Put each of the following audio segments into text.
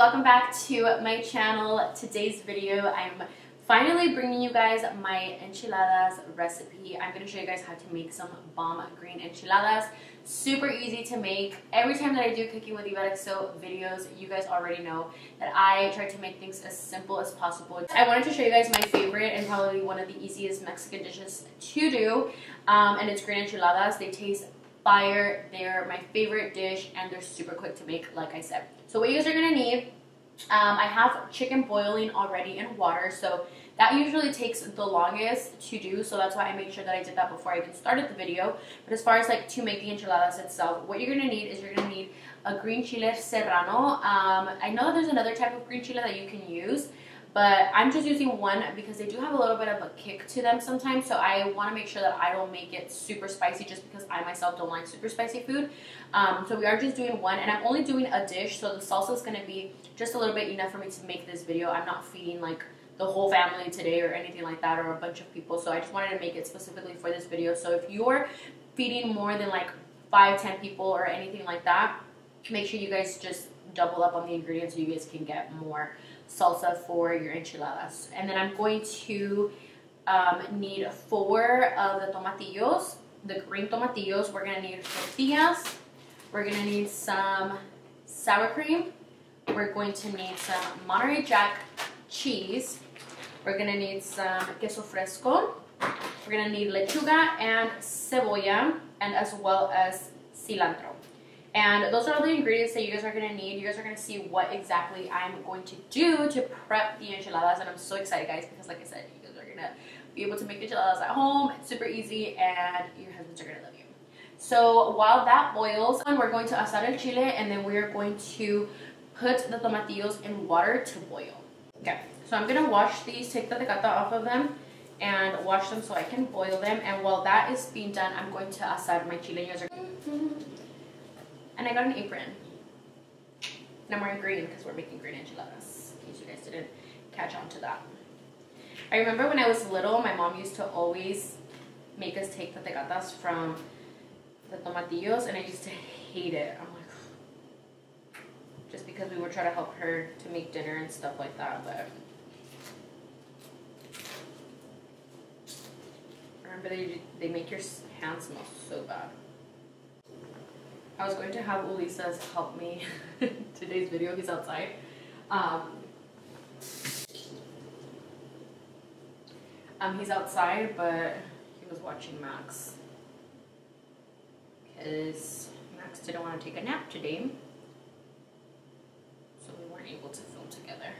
welcome back to my channel. Today's video, I'm finally bringing you guys my enchiladas recipe. I'm going to show you guys how to make some bomb green enchiladas. Super easy to make. Every time that I do cooking with Evettexo videos, you guys already know that I try to make things as simple as possible. I wanted to show you guys my favorite and probably one of the easiest Mexican dishes to do, and it's green enchiladas. They taste fire. They're my favorite dish and they're super quick to make, like I said. So what you guys are going to need, I have chicken boiling already in water, so that usually takes the longest to do, so that's why I made sure that I did that before I even started the video. But as far as like to make the enchiladas itself, what you're going to need is you're going to need a green chile serrano. I know there's another type of green chile that you can use, but I'm just using one because they do have a little bit of a kick to them sometimes, so I want to make sure that I don't make it super spicy just because I myself don't like super spicy food. So we are just doing one, and I'm only doing a dish, so the salsa is going to be just a little bit enough for me to make this video. I'm not feeding like the whole family today or anything like that, or a bunch of people, so I just wanted to make it specifically for this video. So if you're feeding more than like 5-10 people or anything like that, make sure you guys just double up on the ingredients so you guys can get more salsa for your enchiladas. And then I'm going to need 4 of the tomatillos, the green tomatillos. We're going to need tortillas. We're going to need some sour cream. We're going to need some Monterey Jack cheese. We're going to need some queso fresco. We're going to need lechuga and cebolla, and as well as cilantro. And those are all the ingredients that you guys are going to need. You guys are going to see what exactly I'm going to do to prep the enchiladas. And I'm so excited, guys, because like I said, you guys are going to be able to make enchiladas at home. It's super easy, and your husbands are going to love you. So while that boils, we're going to asar el chile, and then we're going to put the tomatillos in water to boil. Okay, so I'm going to wash these, take the tecata off of them, and wash them so I can boil them. And while that is being done, I'm going to asar my chile. And I got an apron. And I'm wearing green because we're making green enchiladas, in case you guys didn't catch on to that. I remember when I was little, my mom used to always make us take the tecatas from the tomatillos, and I used to hate it. I'm like, just because we would try to help her to make dinner and stuff like that, but I remember they make your hands smell so bad. I was going to have Ulises help me today's video. He's outside. He's outside, but he was watching Max because Max didn't want to take a nap today, so we weren't able to film together.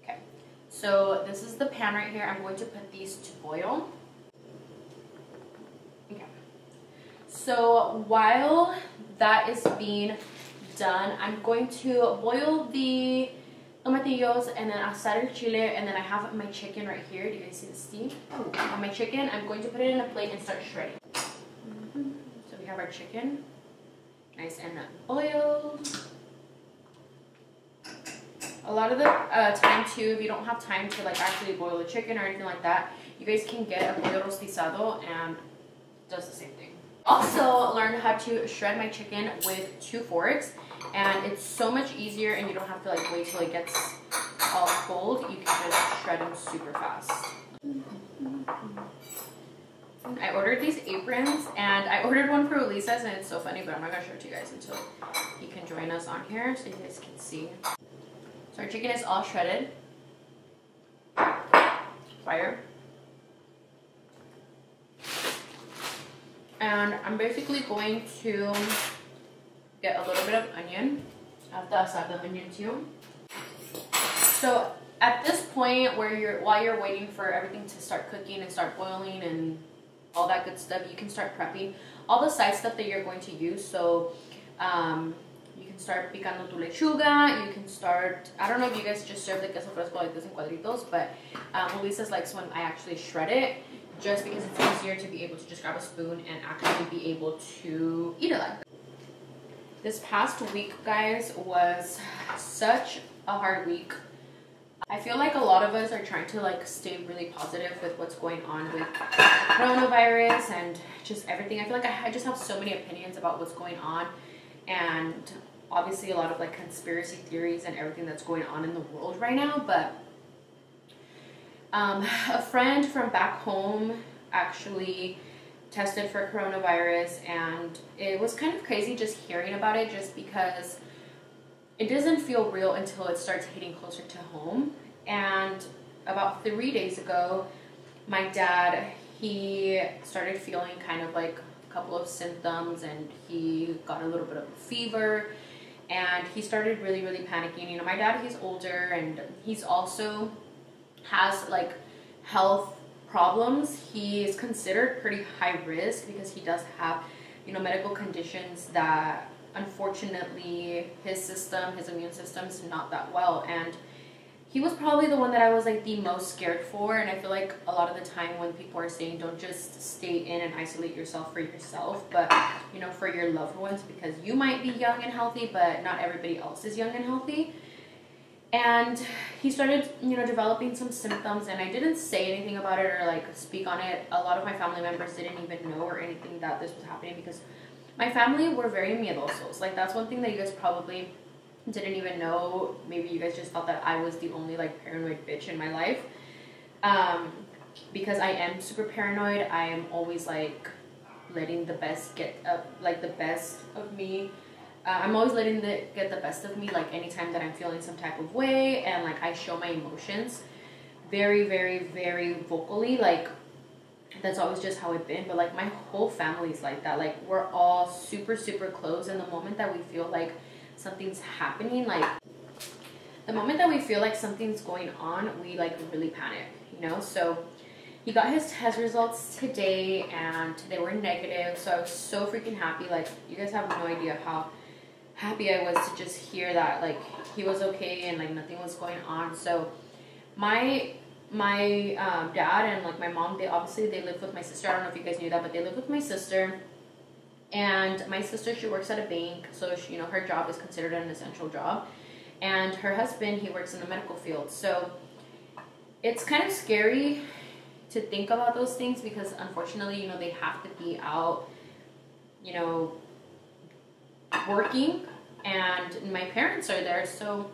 Okay, so this is the pan right here. I'm going to put these to boil. So while that is being done, I'm going to boil the tomatillos and then asar el chile, and then I have my chicken right here. Do you guys see the steam? On my chicken, I'm going to put it in a plate and start shredding. So we have our chicken, nice and boiled. A lot of the time too, if you don't have time to like actually boil the chicken or anything like that, you guys can get a pollo rostizado, and it does the same thing. Also learned how to shred my chicken with 2 forks, and it's so much easier, and you don't have to like wait till it gets all cold. You can just shred them super fast. I ordered these aprons, and I ordered one for Ulises, and it's so funny, but I'm not gonna show it to you guys until he can join us on here so you guys can see. So our chicken is all shredded. Fire. And I'm basically going to get a little bit of onion. I have to asar the onion too. So at this point, while you're waiting for everything to start cooking and start boiling and all that good stuff, you can start prepping all the side stuff that you're going to use. So you can start picando tu lechuga. You can start, I don't know if you guys just serve the queso fresco like this in cuadritos, but Ulises likes when I actually shred it, just because it's easier to be able to just grab a spoon and actually be able to eat it like that. This past week, guys, was such a hard week. I feel like a lot of us are trying to like stay really positive with what's going on with coronavirus and just everything. I feel like I just have so many opinions about what's going on, and obviously a lot of like conspiracy theories and everything that's going on in the world right now, but a friend from back home actually tested for coronavirus, and it was kind of crazy just hearing about it, just because it doesn't feel real until it starts hitting closer to home. And about 3 days ago, my dad, he started feeling kind of like a couple of symptoms, and he got a little bit of a fever, and he started really, really panicking. You know, my dad, he's older, and he's also has like health problems. He is considered pretty high risk because he does have, you know, medical conditions that unfortunately his immune system is not that well. And he was probably the one that I was like the most scared for. And I feel like a lot of the time when people are saying don't just stay in and isolate yourself for yourself, but you know, for your loved ones, because you might be young and healthy, but not everybody else is young and healthy. And he started, you know, developing some symptoms, and I didn't say anything about it or like speak on it. A lot of my family members didn't even know or anything that this was happening, because my family were very miedosos. Like, that's one thing that you guys probably didn't even know. Maybe you guys just thought that I was the only like paranoid bitch in my life. Because I am super paranoid. I am always like letting the best get like the best of me. I'm always letting it get the best of me, like anytime that I'm feeling some type of way, and like I show my emotions very, very, very vocally. Like, that's always just how I've been. But like my whole family's like that. Like, we're all super, super close. And the moment that we feel like something's happening, like the moment that we feel like something's going on, we like really panic, you know? So he got his test results today, and they were negative. So I was so freaking happy. Like, you guys have no idea how happy I was to just hear that like he was okay and like nothing was going on. So my dad and like my mom, they live with my sister. I don't know if you guys knew that, but they live with my sister. And my sister, she works at a bank, so she, you know, her job is considered an essential job. And her husband, he works in the medical field. So it's kind of scary to think about those things, because unfortunately, you know, they have to be out, you know, working, and my parents are there. So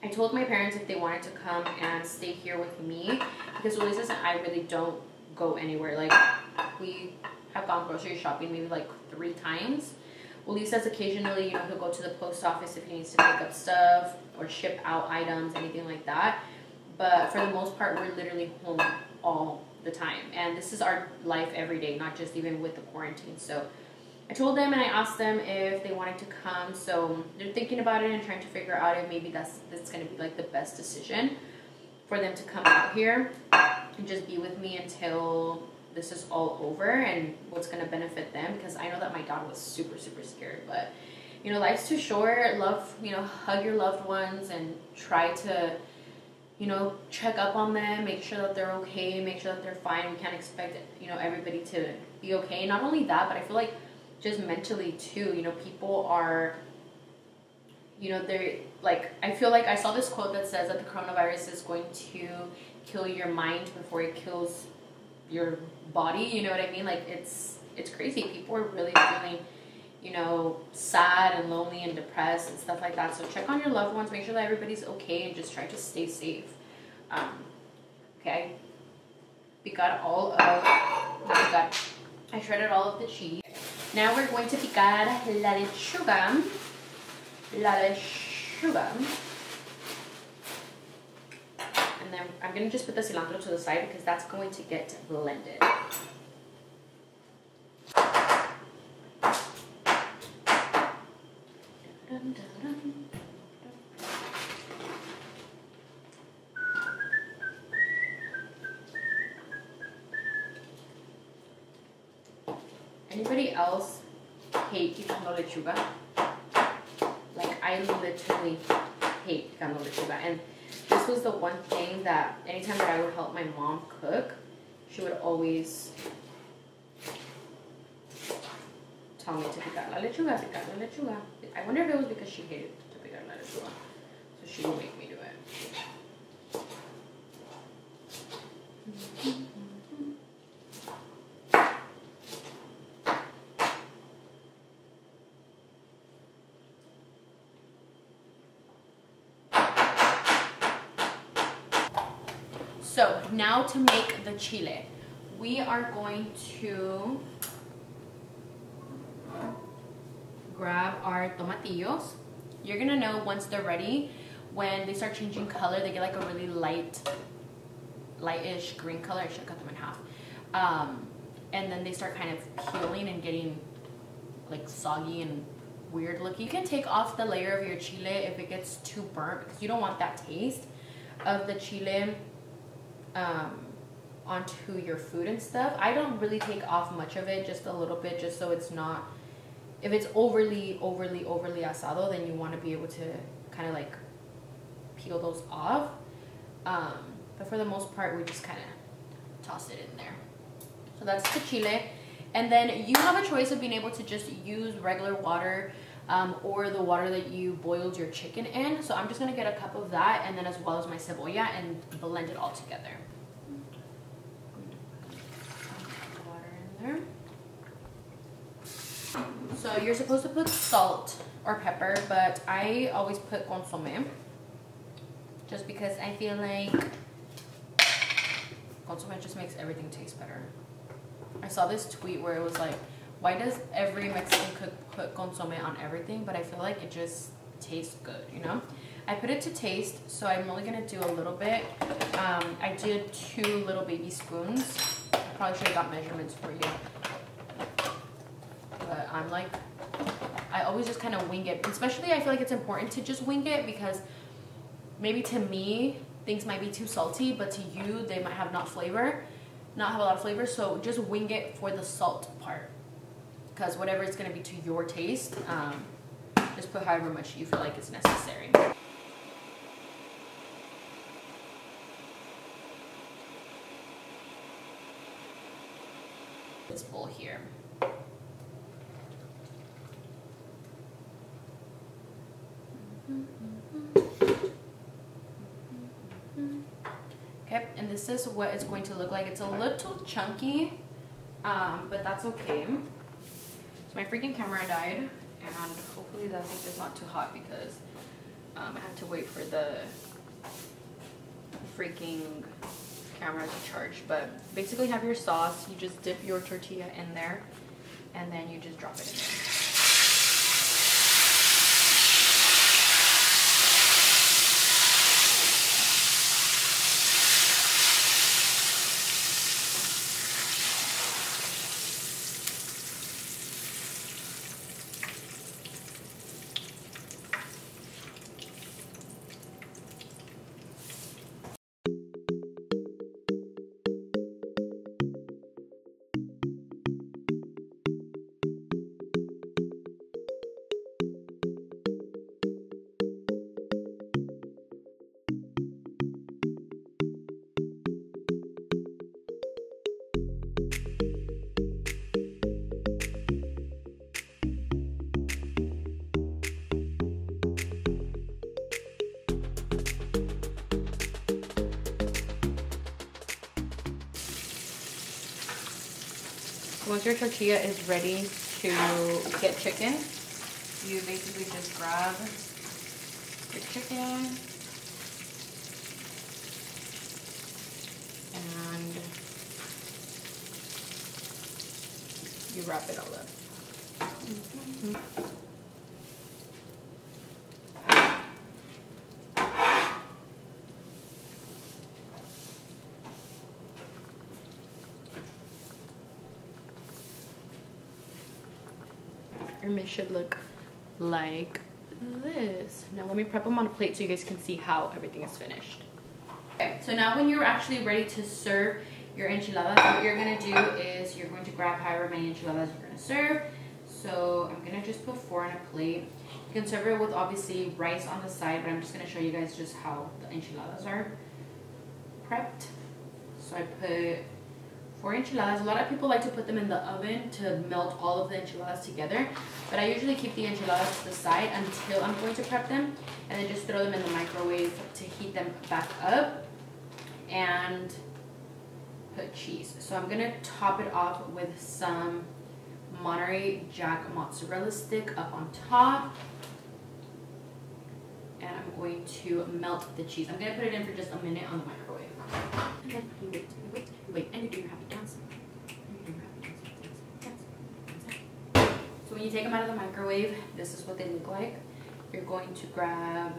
I told my parents if they wanted to come and stay here with me, because Ulises and I really don't go anywhere. Like, we have gone grocery shopping maybe like 3 times. Ulises occasionally, you know, he'll go to the post office if he needs to pick up stuff or ship out items, anything like that. But for the most part, we're literally home all the time, and this is our life every day, not just even with the quarantine. So I told them and I asked them if they wanted to come. So they're thinking about it and trying to figure out if maybe that's going to be like the best decision for them to come out here and just be with me until this is all over, and what's going to benefit them. Because I know that my dad was super, super scared, but you know, life's too short. Love, you know, hug your loved ones and try to, you know, check up on them, make sure that they're okay, make sure that they're fine. We can't expect, you know, everybody to be okay. Not only that, but I feel like just mentally too, you know, people are, you know, they're like, I feel like I saw this quote that says that the coronavirus is going to kill your mind before it kills your body. You know what I mean? Like, it's crazy. People are really feeling, you know, sad and lonely and depressed and stuff like that. So check on your loved ones, make sure that everybody's okay, and just try to stay safe. Okay. I shredded all of the cheese. Now we're going to picar la lechuga. And then I'm going to just put the cilantro to the side, because that's going to get blended. Anybody else hate picando lechuga? Like, I literally hate picando lechuga. And this was the one thing that anytime that I would help my mom cook, she would always tell me to picar la lechuga, picar la lechuga. I wonder if it was because she hated to picar la lechuga, so she would make me do it. So now to make the chile, we are going to grab our tomatillos. You're gonna know once they're ready when they start changing color. They get like a really lightish green color. I should cut them in half. And then they start kind of peeling and getting like soggy and weird looking. You can take off the layer of your chile if it gets too burnt, because you don't want that taste of the chile onto your food and stuff. I don't really take off much of it, just a little bit, just so it's not, if it's overly asado, then you want to be able to kind of like peel those off. But for the most part, we just kind of toss it in there. So that's the chile. And then you have a choice of being able to just use regular water or the water that you boiled your chicken in. So I'm just going to get a cup of that, and then as well as my cebolla, and blend it all together. Water in there. So you're supposed to put salt or pepper, but I always put consomme, just because I feel like consomme just makes everything taste better. I saw this tweet where it was like, why does every Mexican cook put consomme on everything? But I feel like it just tastes good, you know? I put it to taste, so I'm only gonna do a little bit. I did 2 little baby spoons. I probably should have got measurements for you. But I'm like, I always just kind of wing it. Especially I feel like it's important to just wing it, because maybe to me, things might be too salty, but to you, they might have not have a lot of flavor. So just wing it for the salt part, because whatever it's going to be to your taste, just put however much you feel like is necessary. This bowl here. Okay, and this is what it's going to look like. It's a little chunky, but that's okay. So my freaking camera died, and hopefully that thing is not too hot, because I have to wait for the freaking camera to charge. But basically, have your sauce. You just dip your tortilla in there, and then you just drop it in there. Once your tortilla is ready to get chicken, you basically just grab your chicken and you wrap it all up. And it should look like this. Now let me prep them on a plate so you guys can see how everything is finished. Okay, so now when you're actually ready to serve your enchiladas, what you're gonna do is you're going to grab however many enchiladas you're gonna serve. So I'm gonna just put 4 on a plate. You can serve it with obviously rice on the side, but I'm just gonna show you guys just how the enchiladas are prepped. So I put 4 enchiladas. A lot of people like to put them in the oven to melt all of the enchiladas together, but I usually keep the enchiladas to the side until I'm going to prep them, and then just throw them in the microwave to heat them back up, and put cheese. So I'm gonna top it off with some Monterey Jack mozzarella stick up on top, and I'm going to melt the cheese. I'm gonna put it in for just a minute on the microwave. And then you wait, you wait, you wait, and you do your happy dance. So when you take them out of the microwave, this is what they look like. You're going to grab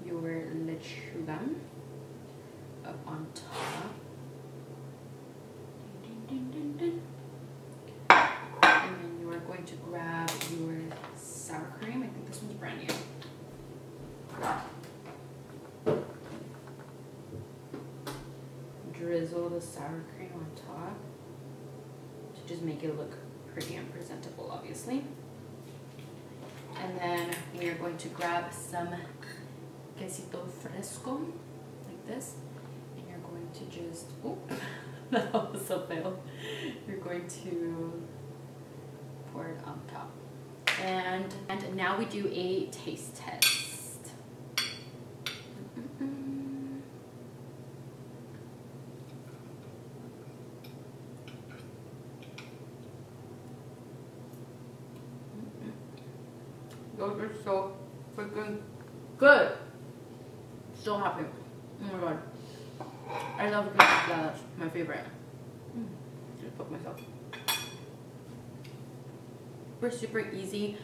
your lechuga up on top. And then you are going to grab your sour cream. I think this one's brand new. Drizzle the sour cream on top to just make it look pretty and presentable, obviously. And then we are going to grab some quesito fresco, like this. And you're going to just, oh, that was so fail. You're going to pour it on top. And now we do a taste test. Those are so freaking good. So happy. Oh my god. I love green enchiladas. My favorite. Just put myself. Super easy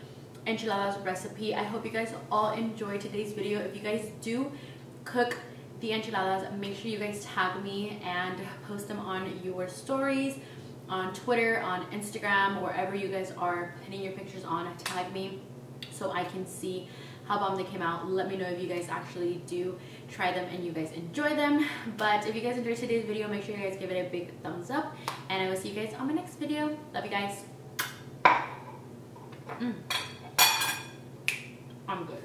enchiladas recipe. I hope you guys all enjoyed today's video. If you guys do cook the enchiladas, make sure you guys tag me and post them on your stories, on Twitter, on Instagram, wherever you guys are putting your pictures on. Tag me so I can see how bomb they came out. Let me know if you guys actually do try them and you guys enjoy them. But if you guys enjoyed today's video, make sure you guys give it a big thumbs up, and I will see you guys on my next video. Love you guys. I'm good.